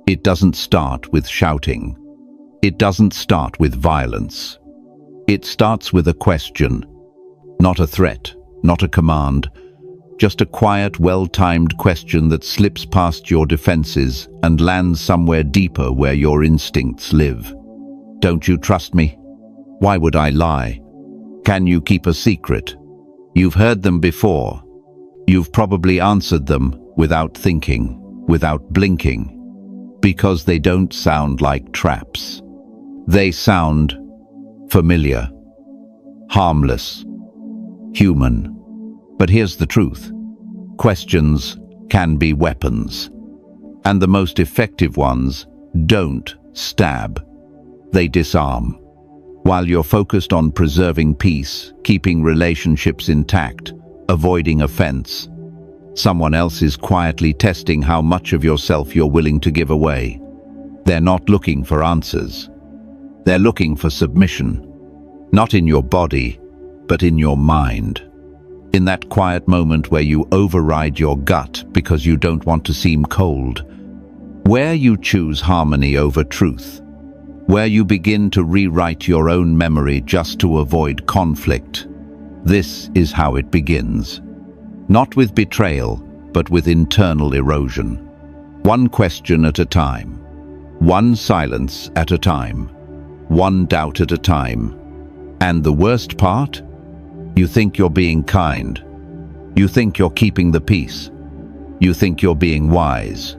It doesn't start with shouting. It doesn't start with violence. It starts with a question, not a threat, not a command, just a quiet, well-timed question that slips past your defenses and lands somewhere deeper where your instincts live. Don't you trust me? Why would I lie? Can you keep a secret? You've heard them before. You've probably answered them without thinking, without blinking, because they don't sound like traps. They sound familiar, harmless, human. But here's the truth. Questions can be weapons. And the most effective ones don't stab. They disarm. While you're focused on preserving peace, keeping relationships intact, avoiding offense, someone else is quietly testing how much of yourself you're willing to give away. They're not looking for answers. They're looking for submission. Not in your body, but in your mind. In that quiet moment where you override your gut because you don't want to seem cold. Where you choose harmony over truth. Where you begin to rewrite your own memory just to avoid conflict. This is how it begins. Not with betrayal, but with internal erosion. One question at a time. One silence at a time. One doubt at a time. And the worst part? You think you're being kind. You think you're keeping the peace. You think you're being wise.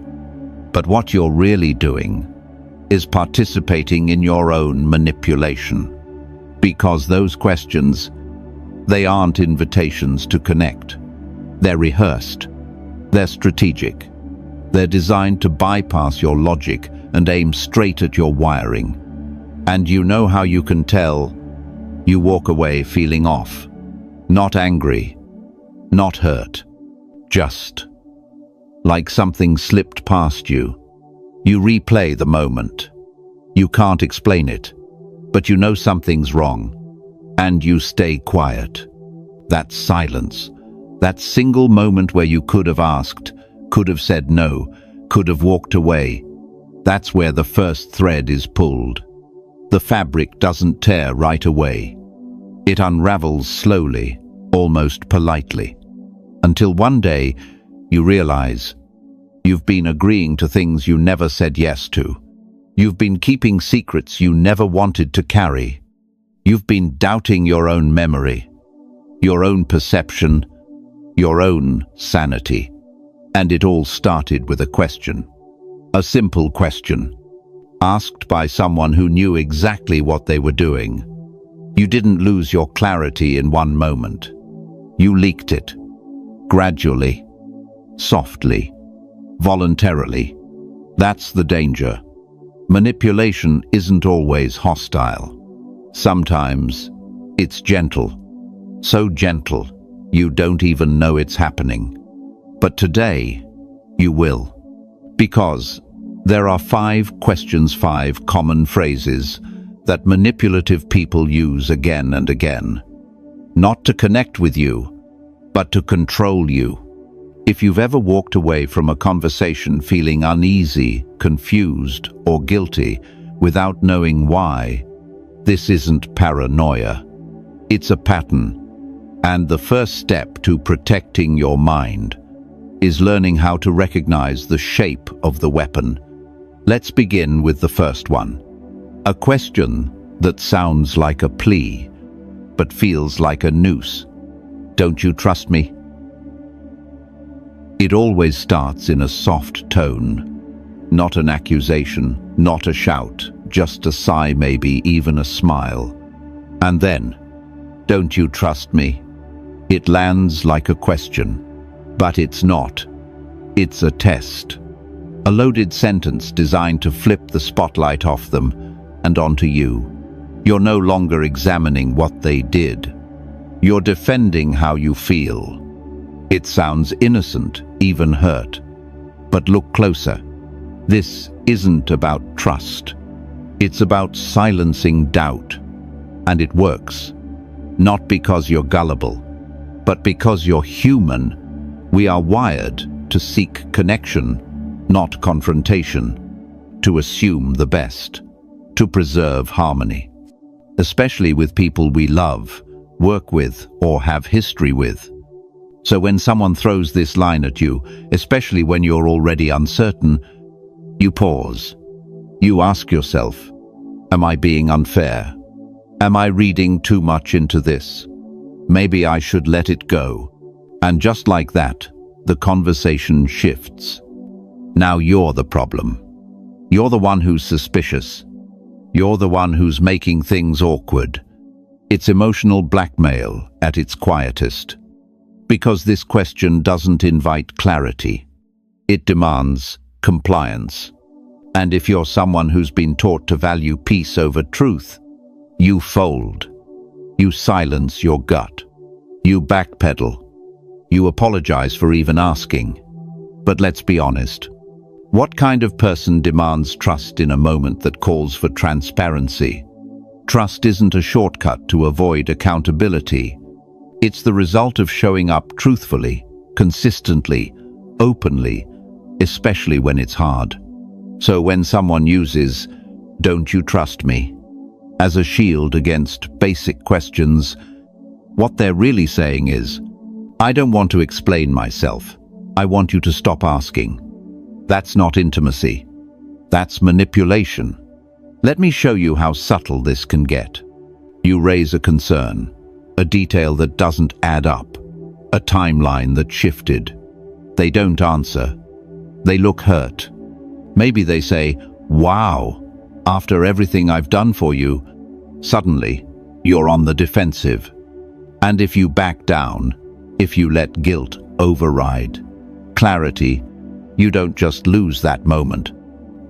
But what you're really doing is participating in your own manipulation. Because those questions, they aren't invitations to connect. They're rehearsed. They're strategic. They're designed to bypass your logic and aim straight at your wiring. And you know how you can tell? You walk away feeling off. Not angry. Not hurt. Just like something slipped past you. You replay the moment. You can't explain it, but you know something's wrong. And you stay quiet. That silence. That single moment where you could have asked, could have said no, could have walked away. That's where the first thread is pulled. The fabric doesn't tear right away. It unravels slowly, almost politely. Until one day, you realize you've been agreeing to things you never said yes to. You've been keeping secrets you never wanted to carry. You've been doubting your own memory, your own perception, your own sanity. And it all started with a question. A simple question, asked by someone who knew exactly what they were doing. You didn't lose your clarity in one moment. You leaked it. Gradually. Softly. Voluntarily. That's the danger. Manipulation isn't always hostile. Sometimes it's gentle. So gentle, you don't even know it's happening. But today, you will. Because there are 5 questions, 5 common phrases that manipulative people use again and again. Not to connect with you, but to control you. If you've ever walked away from a conversation feeling uneasy, confused, or guilty without knowing why, this isn't paranoia. It's a pattern. And the first step to protecting your mind is learning how to recognize the shape of the weapon. Let's begin with the first one. A question that sounds like a plea, but feels like a noose. Don't you trust me? It always starts in a soft tone. Not an accusation, not a shout, just a sigh, maybe even a smile. And then, don't you trust me? It lands like a question. But it's not. It's a test. A loaded sentence designed to flip the spotlight off them and onto you. You're no longer examining what they did. You're defending how you feel. It sounds innocent, even hurt. But look closer. This isn't about trust. It's about silencing doubt. And it works. Not because you're gullible, but because you're human. We are wired to seek connection, not confrontation. to assume the best, to preserve harmony, especially with people we love, work with, or have history with. So when someone throws this line at you, especially when you're already uncertain, you pause. You ask yourself, am I being unfair? Am I reading too much into this? Maybe I should let it go. And just like that, the conversation shifts. Now you're the problem. You're the one who's suspicious. You're the one who's making things awkward. It's emotional blackmail at its quietest. Because this question doesn't invite clarity. It demands compliance. And if you're someone who's been taught to value peace over truth, you fold. You silence your gut. You backpedal. You apologize for even asking. But let's be honest. What kind of person demands trust in a moment that calls for transparency? Trust isn't a shortcut to avoid accountability. It's the result of showing up truthfully, consistently, openly, especially when it's hard. So when someone uses, "Don't you trust me?" as a shield against basic questions, what they're really saying is, "I don't want to explain myself. I want you to stop asking." That's not intimacy. That's manipulation. Let me show you how subtle this can get. You raise a concern, a detail that doesn't add up, a timeline that shifted. They don't answer. They look hurt. Maybe they say, "Wow, after everything I've done for you," suddenly you're on the defensive. And if you back down, if you let guilt override clarity, you don't just lose that moment.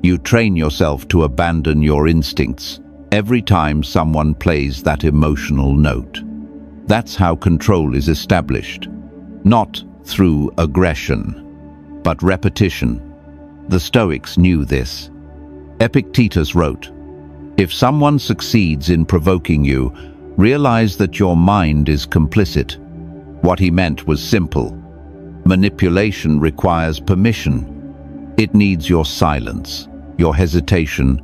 You train yourself to abandon your instincts every time someone plays that emotional note. That's how control is established. Not through aggression, but repetition. The Stoics knew this. Epictetus wrote, "If someone succeeds in provoking you, realize that your mind is complicit." What he meant was simple. Manipulation requires permission. It needs your silence, your hesitation,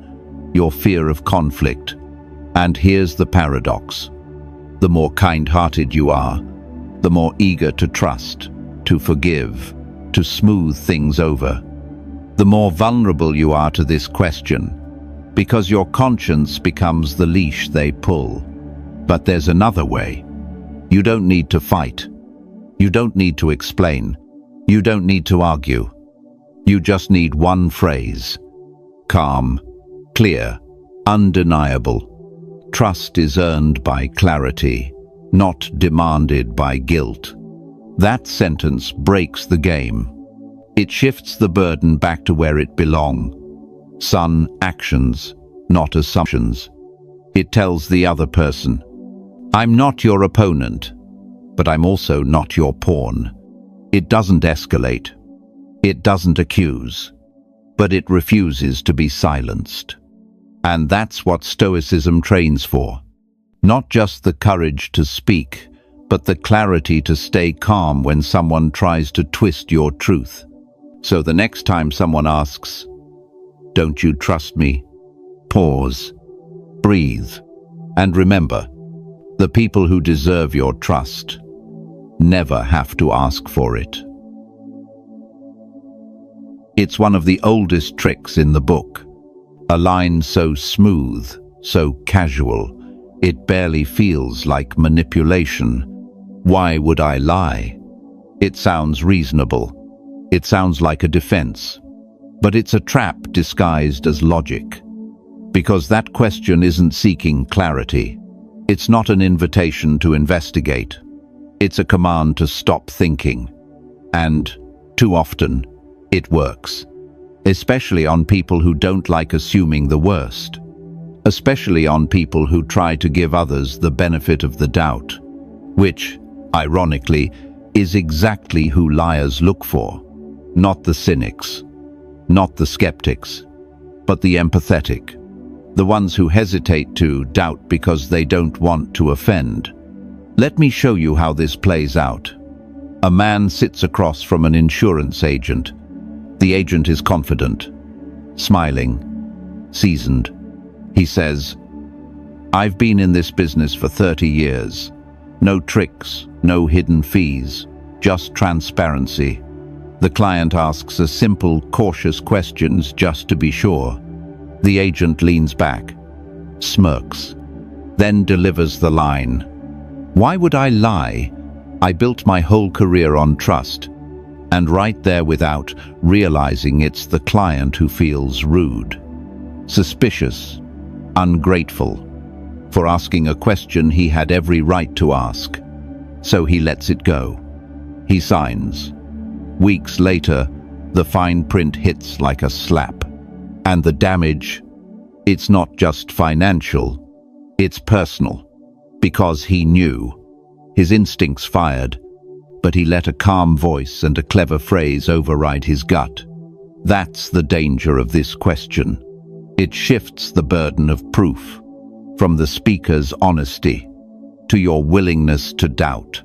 your fear of conflict. And here's the paradox. The more kind-hearted you are, the more eager to trust, to forgive, to smooth things over, the more vulnerable you are to this question, because your conscience becomes the leash they pull. But there's another way. You don't need to fight. You don't need to explain. You don't need to argue. You just need one phrase. Calm, clear, undeniable. Trust is earned by clarity, not demanded by guilt. That sentence breaks the game. It shifts the burden back to where it belongs. Son, actions, not assumptions. It tells the other person, "I'm not your opponent, but I'm also not your pawn." It doesn't escalate. It doesn't accuse, but it refuses to be silenced. And that's what Stoicism trains for. Not just the courage to speak, but the clarity to stay calm when someone tries to twist your truth. So the next time someone asks, "Don't you trust me?" pause, breathe, and remember, the people who deserve your trust never have to ask for it. It's one of the oldest tricks in the book. A line so smooth, so casual, it barely feels like manipulation. Why would I lie? It sounds reasonable. It sounds like a defense. But it's a trap disguised as logic. Because that question isn't seeking clarity. It's not an invitation to investigate. It's a command to stop thinking. And, too often, it works. Especially on people who don't like assuming the worst. Especially on people who try to give others the benefit of the doubt. Which, ironically, is exactly who liars look for. Not the cynics. Not the skeptics. But the empathetic. The ones who hesitate to doubt because they don't want to offend. Let me show you how this plays out. A man sits across from an insurance agent. The agent is confident, smiling, seasoned. He says, "I've been in this business for 30 years. No tricks, no hidden fees, just transparency." The client asks a simple, cautious questions just to be sure. The agent leans back, smirks, then delivers the line, "Why would I lie? I built my whole career on trust." And right there, without realizing, it's the client who feels rude, suspicious, ungrateful for asking a question he had every right to ask. So he lets it go. He signs. Weeks later, the fine print hits like a slap. And the damage, it's not just financial, it's personal. Because he knew. His instincts fired, but he let a calm voice and a clever phrase override his gut. That's the danger of this question. It shifts the burden of proof from the speaker's honesty to your willingness to doubt.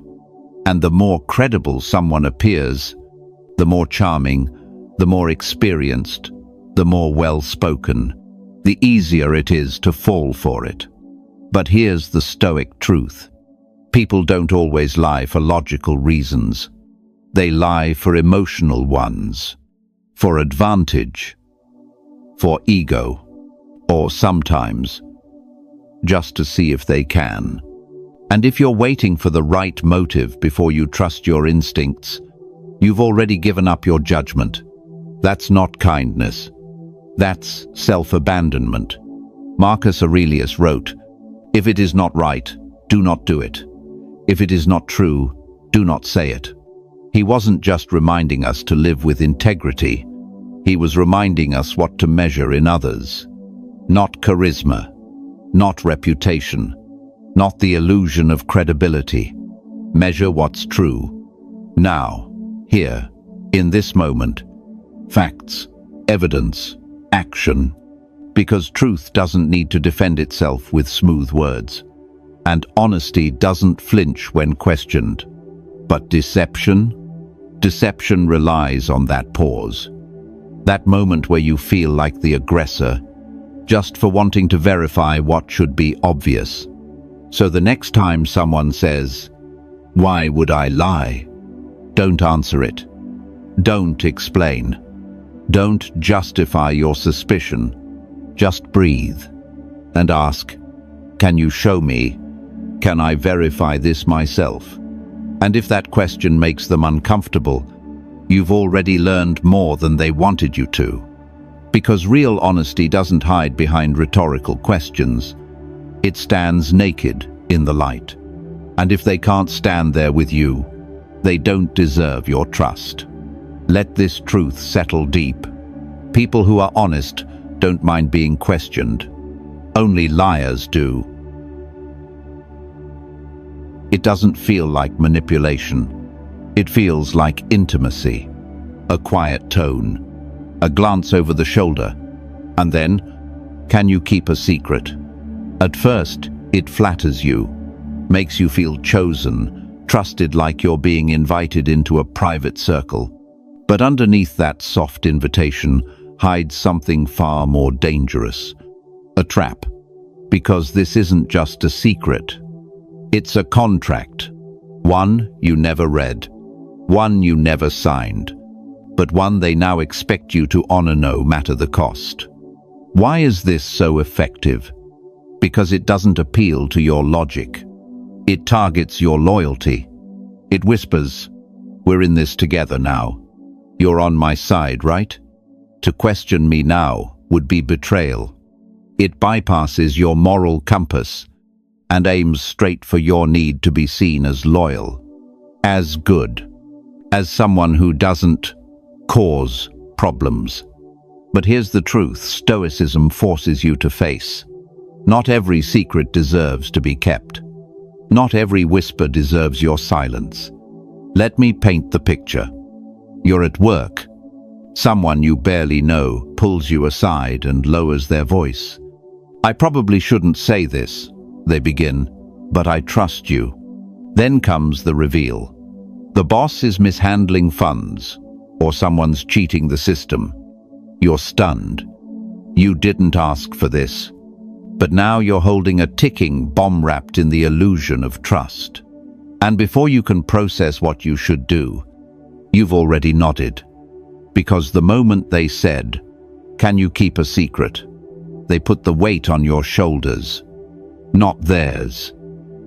And the more credible someone appears, the more charming, the more experienced, the more well-spoken, the easier it is to fall for it. But here's the Stoic truth. People don't always lie for logical reasons. They lie for emotional ones, for advantage, for ego, or sometimes just to see if they can. And if you're waiting for the right motive before you trust your instincts, you've already given up your judgment. That's not kindness. That's self-abandonment. Marcus Aurelius wrote, "If it is not right, do not do it. If it is not true, do not say it." He wasn't just reminding us to live with integrity. He was reminding us what to measure in others. Not charisma, not reputation, not the illusion of credibility. Measure what's true. Now, here, in this moment. Facts, evidence, action. Because truth doesn't need to defend itself with smooth words. And honesty doesn't flinch when questioned. But deception? Deception relies on that pause. That moment where you feel like the aggressor, just for wanting to verify what should be obvious. So the next time someone says, "Why would I lie?" don't answer it. Don't explain. Don't justify your suspicion. Just breathe and ask, "Can you show me? Can I verify this myself?" And if that question makes them uncomfortable, you've already learned more than they wanted you to. Because real honesty doesn't hide behind rhetorical questions. It stands naked in the light. And if they can't stand there with you, they don't deserve your trust. Let this truth settle deep. People who are honest don't mind being questioned. Only liars do. It doesn't feel like manipulation. It feels like intimacy. A quiet tone, a glance over the shoulder, and then, can you keep a secret? At first, it flatters you, makes you feel chosen, trusted, like you're being invited into a private circle. But underneath that soft invitation hides something far more dangerous. A trap. Because this isn't just a secret. It's a contract. One you never read. One you never signed. But one they now expect you to honor no matter the cost. Why is this so effective? Because it doesn't appeal to your logic. It targets your loyalty. It whispers, "We're in this together now. You're on my side, right?" To question me now would be betrayal. It bypasses your moral compass and aims straight for your need to be seen as loyal, as good, as someone who doesn't cause problems. But here's the truth Stoicism forces you to face. Not every secret deserves to be kept. Not every whisper deserves your silence. Let me paint the picture. You're at work. Someone you barely know pulls you aside and lowers their voice. "I probably shouldn't say this," they begin, "but I trust you." Then comes the reveal. The boss is mishandling funds, or someone's cheating the system. You're stunned. You didn't ask for this, but now you're holding a ticking bomb wrapped in the illusion of trust. And before you can process what you should do, you've already nodded. Because the moment they said, "Can you keep a secret?" they put the weight on your shoulders, not theirs.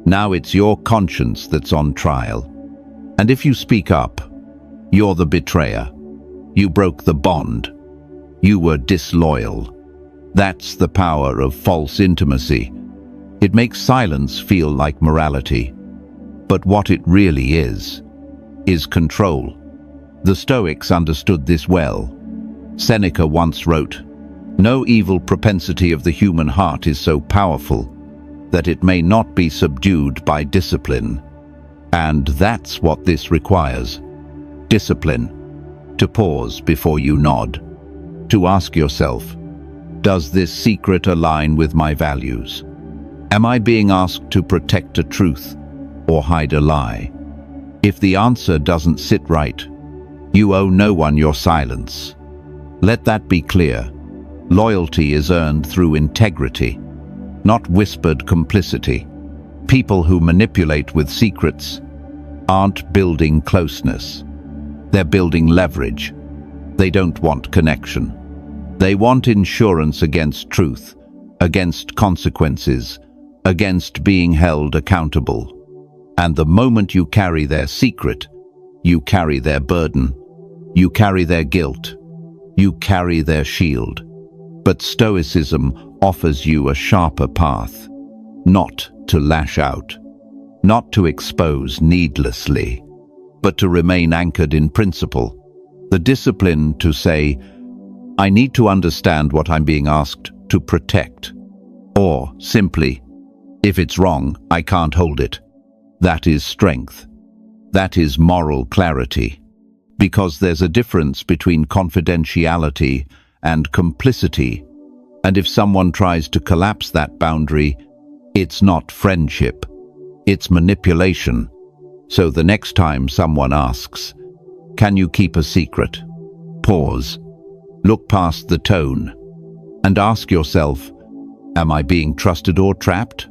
Now it's your conscience that's on trial. And if you speak up, you're the betrayer. You broke the bond. You were disloyal. That's the power of false intimacy. It makes silence feel like morality. But what it really is control. The Stoics understood this well. Seneca once wrote, "No evil propensity of the human heart is so powerful that it may not be subdued by discipline." And that's what this requires. Discipline. To pause before you nod. To ask yourself, does this secret align with my values? Am I being asked to protect a truth or hide a lie? If the answer doesn't sit right, you owe no one your silence. Let that be clear. Loyalty is earned through integrity, not whispered complicity. People who manipulate with secrets aren't building closeness. They're building leverage. They don't want connection. They want insurance against truth, against consequences, against being held accountable. And the moment you carry their secret, you carry their burden. You carry their guilt. You carry their shield. But Stoicism offers you a sharper path, not to lash out, not to expose needlessly, but to remain anchored in principle. The discipline to say, "I need to understand what I'm being asked to protect," or simply, "If it's wrong, I can't hold it." That is strength. That is moral clarity. Because there's a difference between confidentiality and complicity. And if someone tries to collapse that boundary, it's not friendship. It's manipulation. So the next time someone asks, "Can you keep a secret?" Pause. Look past the tone and ask yourself, am I being trusted or trapped?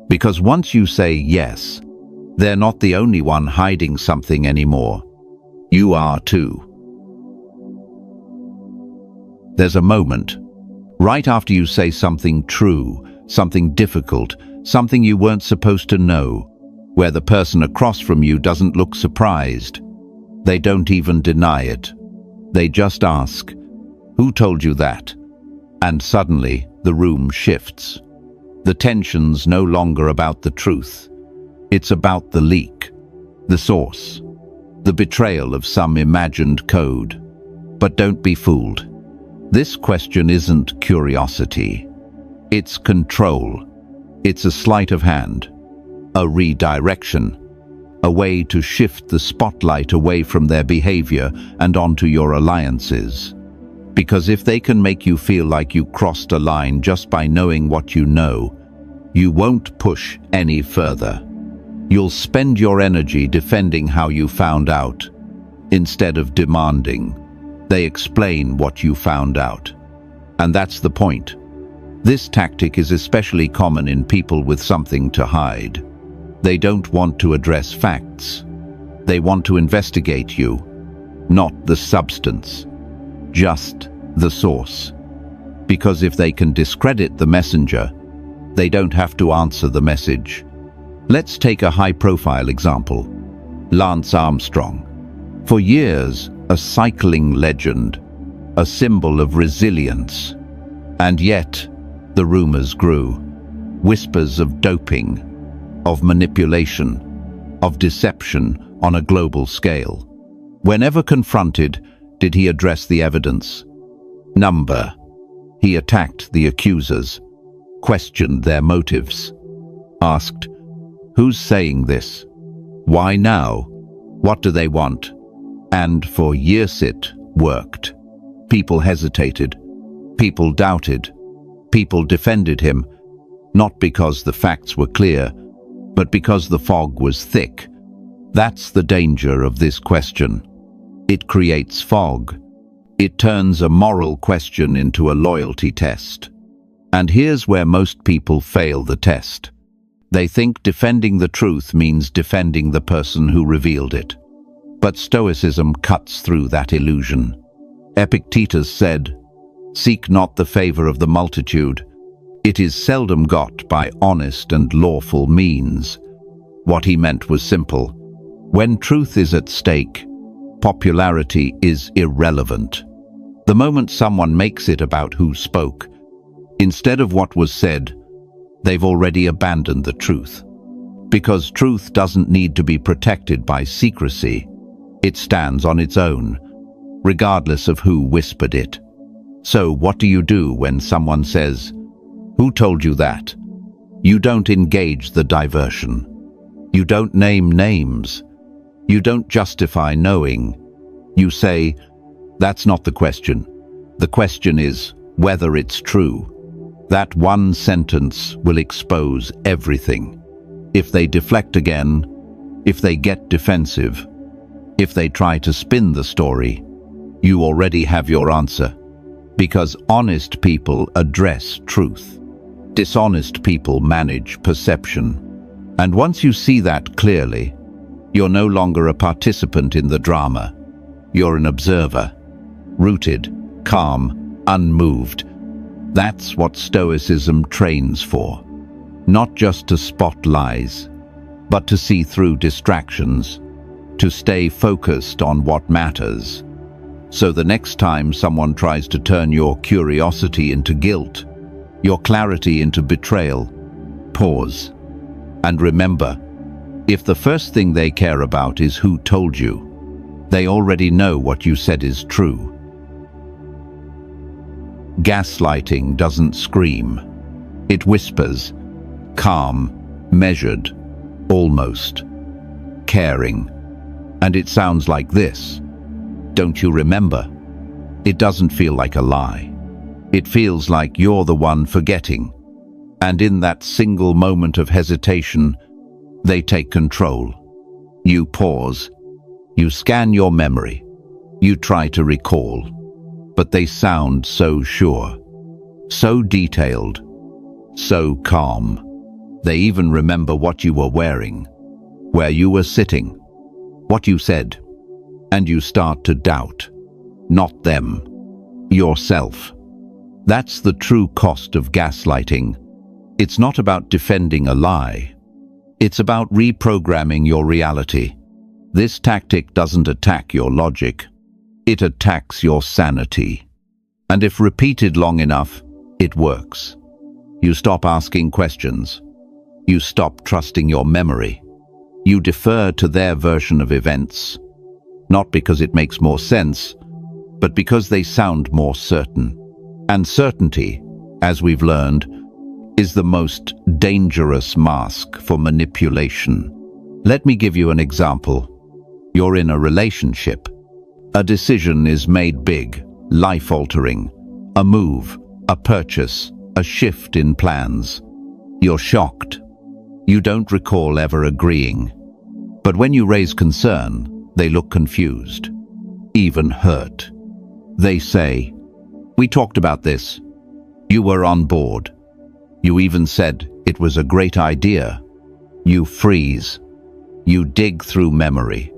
Because once you say yes, they're not the only one hiding something anymore. You are too. There's a moment, right after you say something true, something difficult, something you weren't supposed to know, where the person across from you doesn't look surprised. They don't even deny it. They just ask, "Who told you that?" And suddenly, the room shifts. The tension's no longer about the truth. It's about the leak, the source, the betrayal of some imagined code. But don't be fooled. This question isn't curiosity. It's control. It's a sleight of hand, a redirection, a way to shift the spotlight away from their behavior and onto your alliances. Because if they can make you feel like you crossed a line just by knowing what you know, you won't push any further. You'll spend your energy defending how you found out, instead of demanding. They explain what you found out. And that's the point. This tactic is especially common in people with something to hide. They don't want to address facts. They want to investigate you, not the substance, just the source. Because if they can discredit the messenger, they don't have to answer the message. Let's take a high-profile example. Lance Armstrong. For years, a cycling legend, a symbol of resilience. And yet, the rumors grew. Whispers of doping, of manipulation, of deception on a global scale. Whenever confronted, did he address the evidence? Number. He attacked the accusers, questioned their motives, asked, "Who's saying this? Why now? What do they want?" And for years it worked. People hesitated. People doubted. People defended him, not because the facts were clear, but because the fog was thick. That's the danger of this question. It creates fog. It turns a moral question into a loyalty test. And here's where most people fail the test. They think defending the truth means defending the person who revealed it. But Stoicism cuts through that illusion. Epictetus said, "Seek not the favor of the multitude. It is seldom got by honest and lawful means." What he meant was simple. When truth is at stake, popularity is irrelevant. The moment someone makes it about who spoke, instead of what was said, they've already abandoned the truth. Because truth doesn't need to be protected by secrecy. It stands on its own, regardless of who whispered it. So what do you do when someone says, "Who told you that?" You don't engage the diversion. You don't name names. You don't justify knowing. You say, "That's not the question. The question is whether it's true." That one sentence will expose everything. If they deflect again, if they get defensive, if they try to spin the story, you already have your answer. Because honest people address truth. Dishonest people manage perception. And once you see that clearly, you're no longer a participant in the drama. You're an observer, rooted, calm, unmoved. That's what Stoicism trains for. Not just to spot lies, but to see through distractions, to stay focused on what matters. So the next time someone tries to turn your curiosity into guilt, your clarity into betrayal, pause. And remember, if the first thing they care about is who told you, they already know what you said is true. Gaslighting doesn't scream. It whispers, calm, measured, almost caring. And it sounds like this. Don't you remember? It doesn't feel like a lie. It feels like you're the one forgetting. And in that single moment of hesitation, they take control. You pause. You scan your memory. You try to recall. But they sound so sure, so detailed, so calm. They even remember what you were wearing, where you were sitting, what you said. And you start to doubt. Not them. Yourself. That's the true cost of gaslighting. It's not about defending a lie. It's about reprogramming your reality. This tactic doesn't attack your logic. It attacks your sanity. And if repeated long enough, it works. You stop asking questions. You stop trusting your memory. You defer to their version of events. Not because it makes more sense, but because they sound more certain. And certainty, as we've learned, is the most dangerous mask for manipulation. Let me give you an example. You're in a relationship. A decision is made big, life-altering. A move, a purchase, a shift in plans. You're shocked. You don't recall ever agreeing. But when you raise concern, they look confused, even hurt. They say, "We talked about this. You were on board. You even said it was a great idea." You freeze. You dig through memory.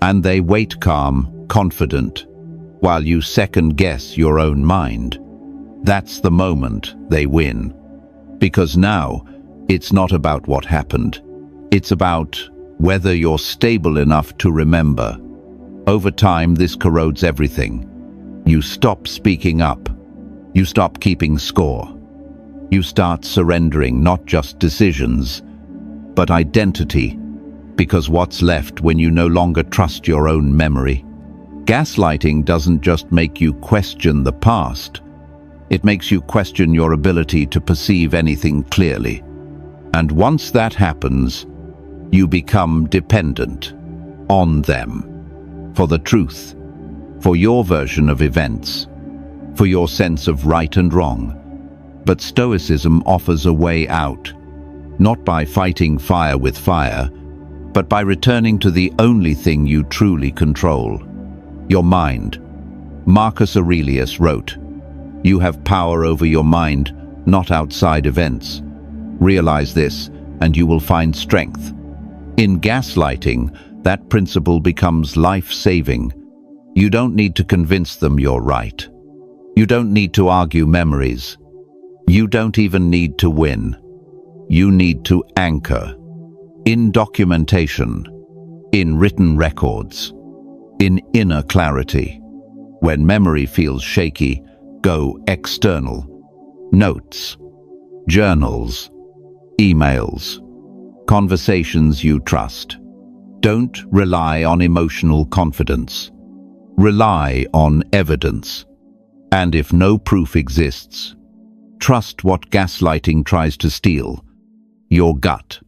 And they wait calm, confident, while you second-guess your own mind. That's the moment they win. Because now, it's not about what happened. It's about whether you're stable enough to remember. Over time, this corrodes everything. You stop speaking up. You stop keeping score. You start surrendering not just decisions, but identity, because what's left when you no longer trust your own memory? Gaslighting doesn't just make you question the past. It makes you question your ability to perceive anything clearly. And once that happens, you become dependent on them. For the truth, for your version of events, for your sense of right and wrong. But Stoicism offers a way out, not by fighting fire with fire, but by returning to the only thing you truly control, your mind. Marcus Aurelius wrote, "You have power over your mind, not outside events. Realize this, and you will find strength." In gaslighting, that principle becomes life-saving. You don't need to convince them you're right. You don't need to argue memories. You don't even need to win. You need to anchor. In documentation, in written records, in inner clarity. When memory feels shaky, go external. Notes, journals, emails, conversations you trust. Don't rely on emotional confidence. Rely on evidence. And if no proof exists, trust what gaslighting tries to steal: your gut.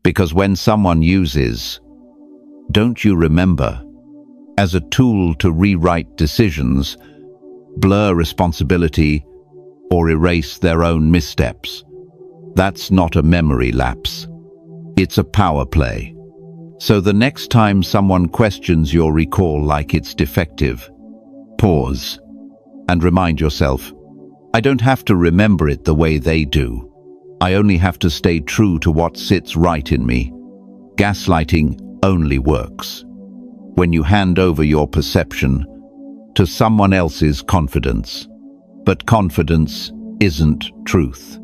Because when someone uses, "Don't you remember?" as a tool to rewrite decisions, blur responsibility, or erase their own missteps, that's not a memory lapse. It's a power play. So the next time someone questions your recall like it's defective, pause and remind yourself, I don't have to remember it the way they do. I only have to stay true to what sits right in me. Gaslighting only works when you hand over your perception to someone else's confidence. But confidence isn't truth,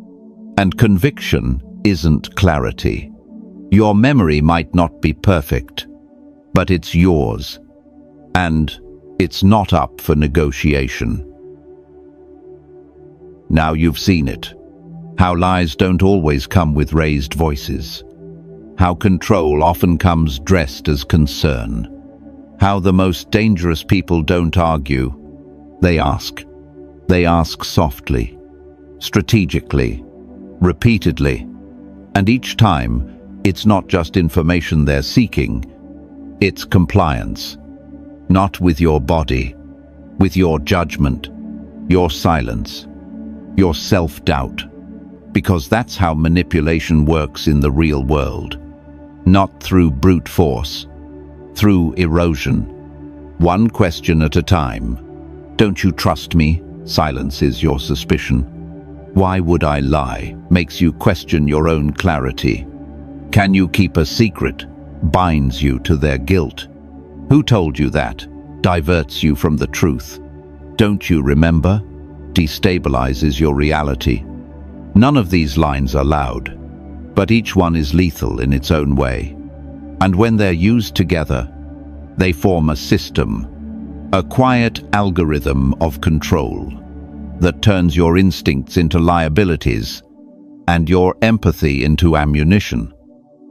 and conviction isn't clarity. Your memory might not be perfect, but it's yours, and it's not up for negotiation. Now you've seen it. How lies don't always come with raised voices. How control often comes dressed as concern. How the most dangerous people don't argue. They ask. They ask softly, strategically, repeatedly. And each time, it's not just information they're seeking, it's compliance. Not with your body, with your judgment, your silence, your self-doubt. Because that's how manipulation works in the real world. Not through brute force, through erosion. One question at a time. Don't you trust me? Silences your suspicion. Why would I lie? Makes you question your own clarity. Can you keep a secret? Binds you to their guilt. Who told you that? Diverts you from the truth. Don't you remember? Destabilizes your reality. None of these lines are loud, but each one is lethal in its own way. And when they're used together, they form a system, a quiet algorithm of control that turns your instincts into liabilities and your empathy into ammunition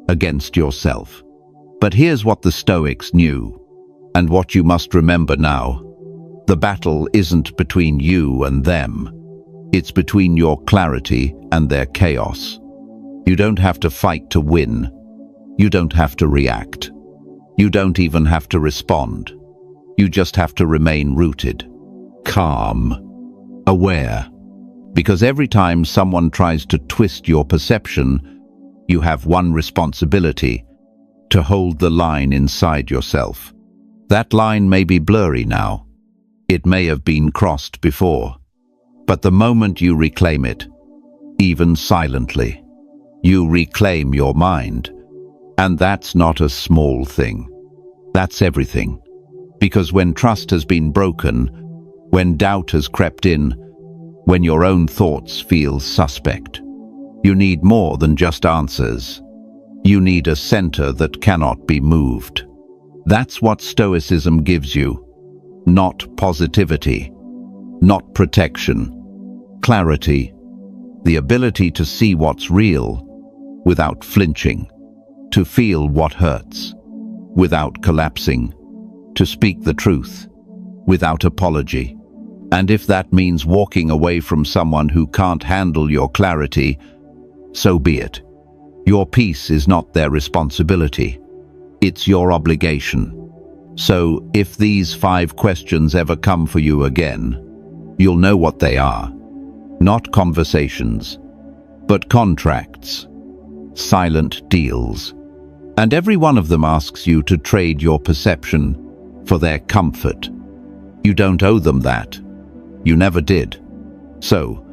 against yourself. But here's what the Stoics knew, and what you must remember now. The battle isn't between you and them. It's between your clarity and their chaos. You don't have to fight to win. You don't have to react. You don't even have to respond. You just have to remain rooted, calm, aware. Because every time someone tries to twist your perception, you have one responsibility: to hold the line inside yourself. That line may be blurry now. It may have been crossed before. But the moment you reclaim it, even silently, you reclaim your mind. And that's not a small thing. That's everything. Because when trust has been broken, when doubt has crept in, when your own thoughts feel suspect, you need more than just answers. You need a center that cannot be moved. That's what Stoicism gives you. Not positivity, not protection. Clarity, the ability to see what's real without flinching, to feel what hurts without collapsing, to speak the truth without apology. And if that means walking away from someone who can't handle your clarity, so be it. Your peace is not their responsibility. It's your obligation. So if these 5 questions ever come for you again, you'll know what they are. Not conversations, but contracts, silent deals. And every one of them asks you to trade your perception for their comfort. You don't owe them that. You never did. So,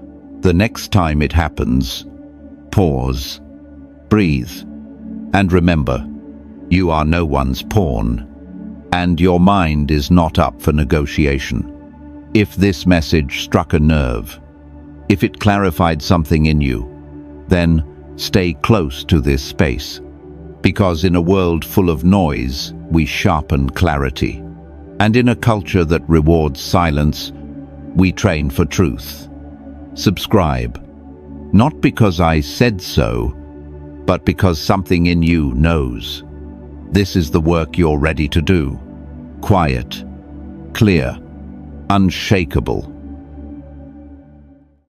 the next time it happens, pause, breathe, and remember, you are no one's pawn, and your mind is not up for negotiation. If this message struck a nerve, if it clarified something in you, then stay close to this space. Because in a world full of noise, we sharpen clarity. And in a culture that rewards silence, we train for truth. Subscribe, not because I said so, but because something in you knows. This is the work you're ready to do. Quiet, clear, unshakable.